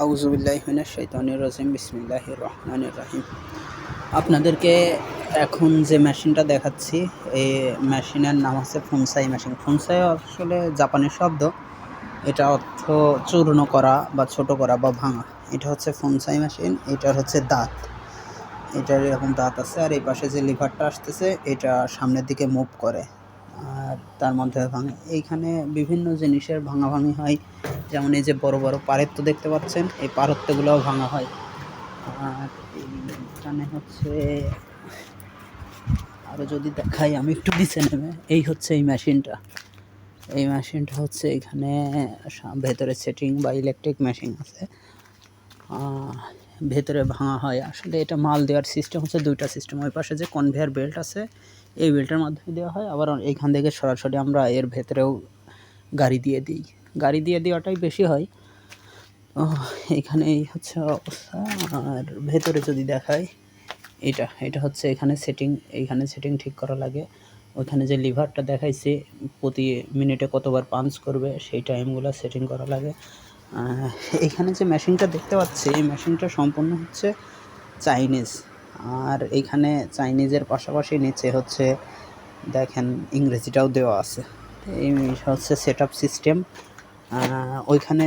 আউযুবিল্লাহি মিনাশ শাইতানির রাজিম বিসমিল্লাহির রহমানির রহিম। আপনাদেরকে এখন যে মেশিনটা দেখাচ্ছি, এই মেশিনের নাম হচ্ছে ফুনসাই মেশিন। ফুনসাই আসলে জাপানি শব্দ। এটা অর্থ চূর্ণ করা বা ছোট করা বা ভাঙা। এটা হচ্ছে ফুনসাই মেশিন। এটার হচ্ছে দাঁত, এটার এরকম দাঁত আছে, আর এই পাশে যে লিভারটা আসতেছে এটা সামনের দিকে মুভ করে আর তার মধ্যে ভাঙে। এইখানে বিভিন্ন জিনিসের ভাঙাভাঙি হয়, যেমন এই যে বড় বড় পারেত্য দেখতে পাচ্ছেন, এই পারেত্যগুলোও ভাঙা হয়। আর এইখানে হচ্ছে আরও যদি দেখাই, আমি একটু নিচে নেমে, এই হচ্ছে এই মেশিনটা। এই মেশিনটা হচ্ছে এখানে ভেতরে সেটিং বা ইলেকট্রিক মেশিন আছে, ভেতরে ভাঙা হয়। আসলে এটা মাল দেওয়ার সিস্টেম হচ্ছে দুইটা সিস্টেম। ওই পাশে যে কনভেয়ার বেল্ট আছে, এই বেল্টের মাধ্যমে দেওয়া হয়, আবার এইখান থেকে সরাসরি আমরা এর ভেতরেও গাড়ি দিয়ে দিই। গাড়ি দিয়ে দেওয়াটাই বেশি হয়। এখানে এই হচ্ছে অবস্থা। আর ভেতরে যদি দেখাই, এটা হচ্ছে এখানে সেটিং ঠিক করা লাগে। ওইখানে যে লিভারটা দেখাইছে, প্রতি মিনিটে কতবার পাঞ্চ করবে সেই টাইমগুলো সেটিং করা লাগে। এইখানে যে মেশিনটা দেখতে পাচ্ছি, এই মেশিনটা সম্পূর্ণ হচ্ছে চাইনিজ। আর এইখানে চাইনিজের পাশাপাশি নিচে হচ্ছে দেখেন ইংরেজিটাও দেওয়া আছে। এই হচ্ছে সেট আপ সিস্টেম। ওইখানে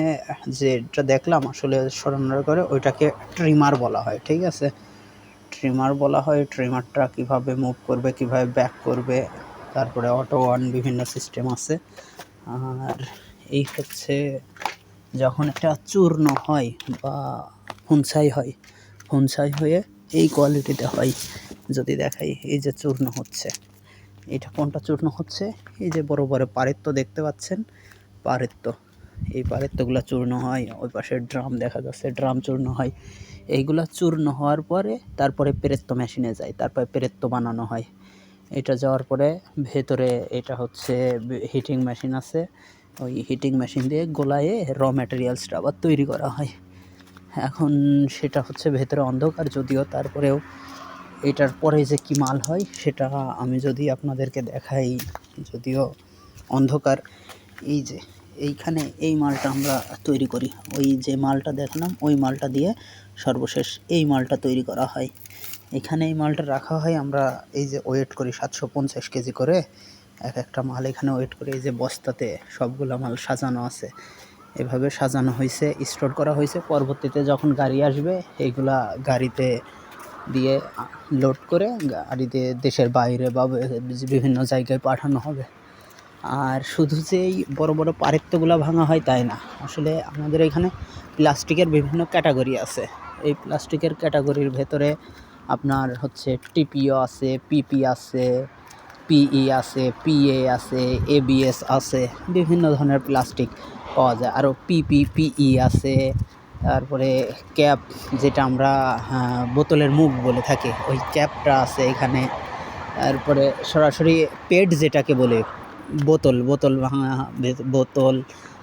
যেটা দেখলাম আসলে সরানোর করে, ওইটাকে ট্রিমার বলা হয়, ঠিক আছে? ট্রিমার বলা হয়। ট্রিমারটা কীভাবে মুভ করবে, কীভাবে ব্যাক করবে, তারপরে অটো অন বিভিন্ন সিস্টেম আছে। আর এই হচ্ছে যখন এটা চূর্ণ হয় বা ফুনসাই হয়, ফুনসাই হয়ে এই কোয়ালিটিতে হয়। যদি দেখাই, এই যে চূর্ণ হচ্ছে, এটা কোনটা চূর্ণ হচ্ছে? এই যে বড় বড় পারেত্য দেখতে পাচ্ছেন, পারেত্য, এই পারেত্যগুলো চূর্ণ হয়। ওই পাশে ড্রাম দেখা যাচ্ছে, ড্রাম চূর্ণ হয়। এইগুলা চূর্ণ হওয়ার পরে তারপরে পেরেত্য মেশিনে যায়, তারপরে পেরেত্য বানানো হয়। এটা যাওয়ার পরে ভেতরে এটা হচ্ছে হিটিং মেশিন আছে, ওই হিটিং মেশিন দিয়ে গোলায়ে র ম্যাটেরিয়ালসটা আবার তৈরি করা হয়। এখন সেটা হচ্ছে ভেতরে অন্ধকার, যদিও তারপরেও এটার পরে যে কী মাল হয় সেটা আমি যদি আপনাদেরকে দেখাই, যদিও অন্ধকার। এই যে এইখানে এই মালটা আমরা তৈরি করি, ওই যে মালটা দেখলাম ওই মালটা দিয়ে সর্বশেষ এই মালটা তৈরি করা হয়। এখানে এই মালটা রাখা হয়, আমরা এই যে ওয়েট করি 750 কেজি করে এক একটা মাল এখানে ওয়েট করি। এই যে বস্তাতে সবগুলো মাল সাজানো আছে, এভাবে সাজানো হয়েছে, স্টোর করা হয়েছে। পরবর্তীতে যখন গাড়ি আসবে, এইগুলা গাড়িতে দিয়ে লোড করে গাড়িতে দেশের বাইরে বা বিভিন্ন জায়গায় পাঠানো হবে। আর শুধু যে এই বড় বড় পারেত্যগুলো ভাঙা হয় তাই না, আসলে আমাদের এখানে প্লাস্টিকের বিভিন্ন ক্যাটাগরি আছে। এই প্লাস্টিকের ক্যাটাগরির ভেতরে আপনার হচ্ছে টিপিও আছে, পিপি আছে, পিই আছে, পিএ আছে, এবিএস আছে, বিভিন্ন ধরনের প্লাস্টিক পাওয়া যায়। আরও পিই আছে, তারপরে ক্যাপ, যেটা আমরা বোতলের মুখ বলে থাকি, ওই ক্যাপটা আছে এখানে। তারপরে সরাসরি পেট যেটাকে বলে, বোতল ভাঙা বোতল।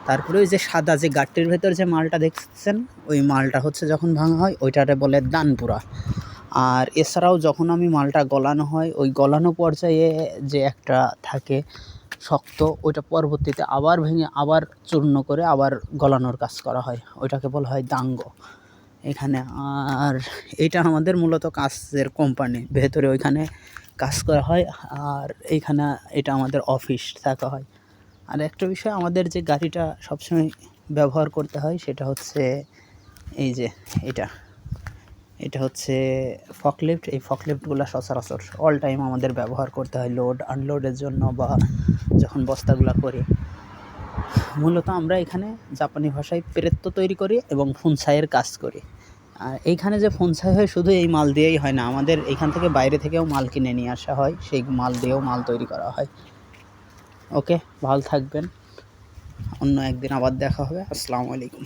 তারপরে ওই যে সাদা যে গাঁটটির ভেতর যে মালটা দেখছেন, ওই মালটা হচ্ছে যখন ভাঙা হয় ওইটারে বলে দানপুরা। আর এছাড়াও যখন আমি মালটা গলানো হয়, ওই গলানো পর্যায়ে যে একটা থাকে শক্ত, ওইটা পরবর্তীতে আবার ভেঙে আবার চূর্ণ করে আবার গলানোর কাজ করা হয়, ওইটাকে বলা হয় দাঙ্গ এখানে। আর এইটা আমাদের মূলত কাজের কোম্পানি, ভেতরে ওইখানে কাজ করা হয়। আর এইখানে এটা আমাদের অফিস থাকা হয়। আর একটা বিষয়, আমাদের যে গাড়িটা সবসময় ব্যবহার করতে হয় সেটা হচ্ছে এই যে এটা হচ্ছে ফকলিফট। এই ফকলিফটগুলো সচরাচর অল টাইম আমাদের ব্যবহার করতে হয় লোড আনলোডের জন্য, বা যখন বস্তাগুলো করি। মূলত আমরা এখানে জাপানি ভাষায় পেরেত্তো তৈরি করি এবং ফুনসাইয়ের কাজ করি। আর এইখানে যে ফুনসাই হয় শুধু এই মাল দিয়েই হয় না, আমাদের এখান থেকে বাইরে থেকেও মাল কিনে নিয়ে আসা হয়, সেই মাল দিয়েও মাল তৈরি করা হয়। ওকে, ভালো থাকবেন, অন্য একদিন আবার দেখা হবে। আসসালামু আলাইকুম।